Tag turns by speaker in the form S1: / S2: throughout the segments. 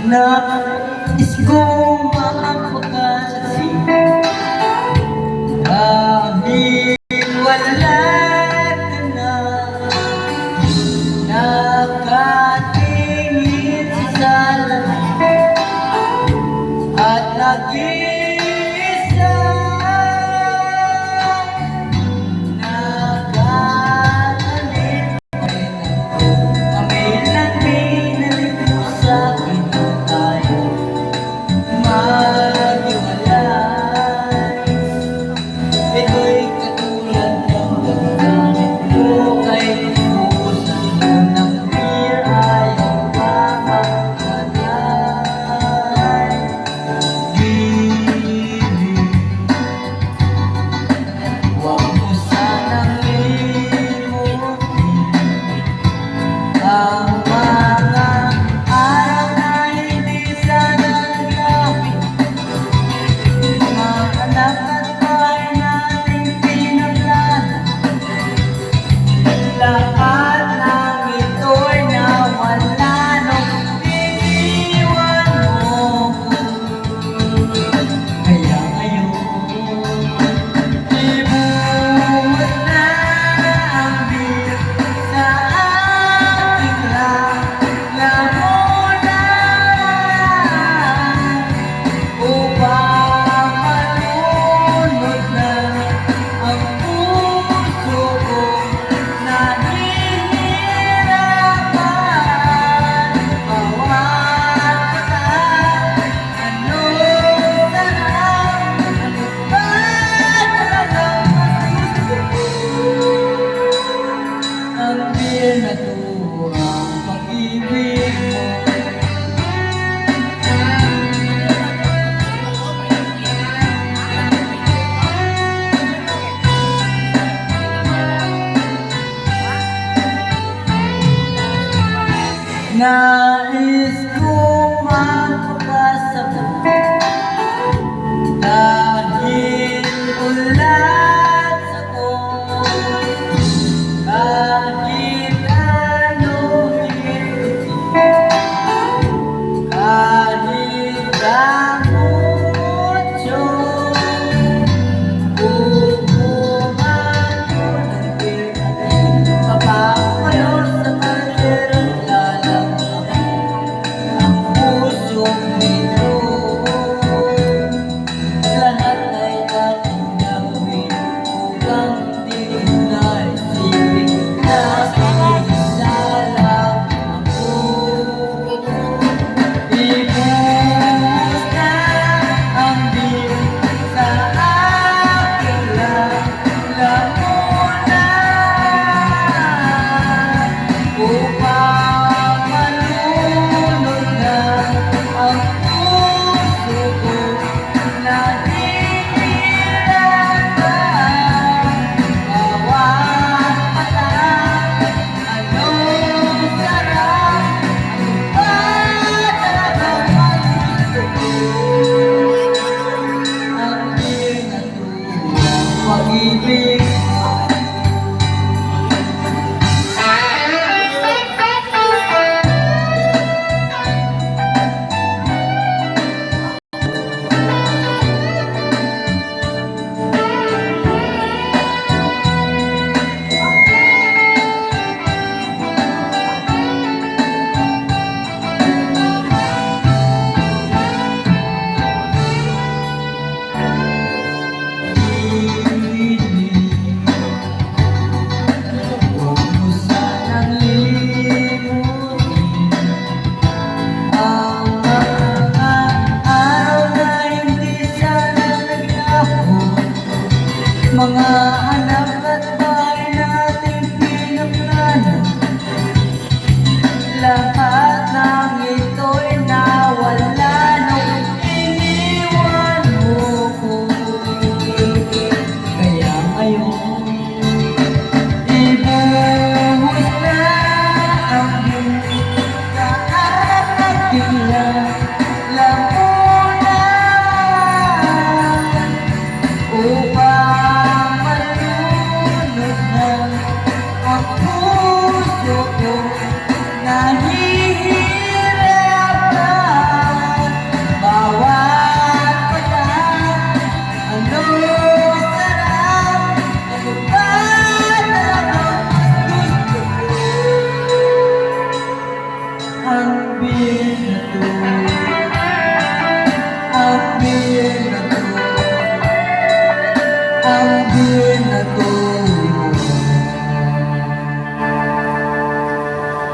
S1: Nais kong makapagkasing dahil wala ka na. Nakatingin sa salamin at nag-iisa. Nagagalit pa rin ako. Kamilang binalik mo sa'kin na tayo maghiwalay. Ito'y katulad ng paggamit mo kay pupusan mo ng beer. Ayaw pa magpatay. Huwag mo sanang limutin ang mga araw na hindi sana nagamit. Mga anak at bahay nating pinaplano. Lahat ng ito'y nawala nung iniwan mo. Kaya ngayon, ibuhat na ang beer sa aking lalamunan upang malunod na ang puso ko nahihirapan. Bawat patak, anong sarap, ano ba talagang mas gusto ko? Ang beer na to ang pag-ibig mo. Nais kong magpasabot dahil ulat ako. Kahit ano higit, kahit damot yun, bubuhan ko ng beer natin. Papapalo sa pader at lalagyan ang pusong ito. Lahat ay aking gawin upang di na isipin na isa lang ako. Ibuhos na ang beer sa aking lalamunan upang malunod na ang puso ko nahihirapan. Bawat patak, anong sarap, ano ba talagang mas gusto ko? Ang beer na to ang pag-ibig.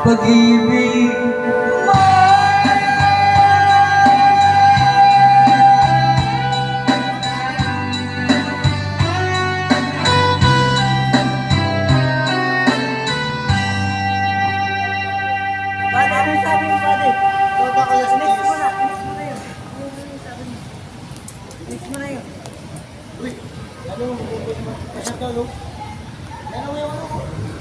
S1: pag-ibig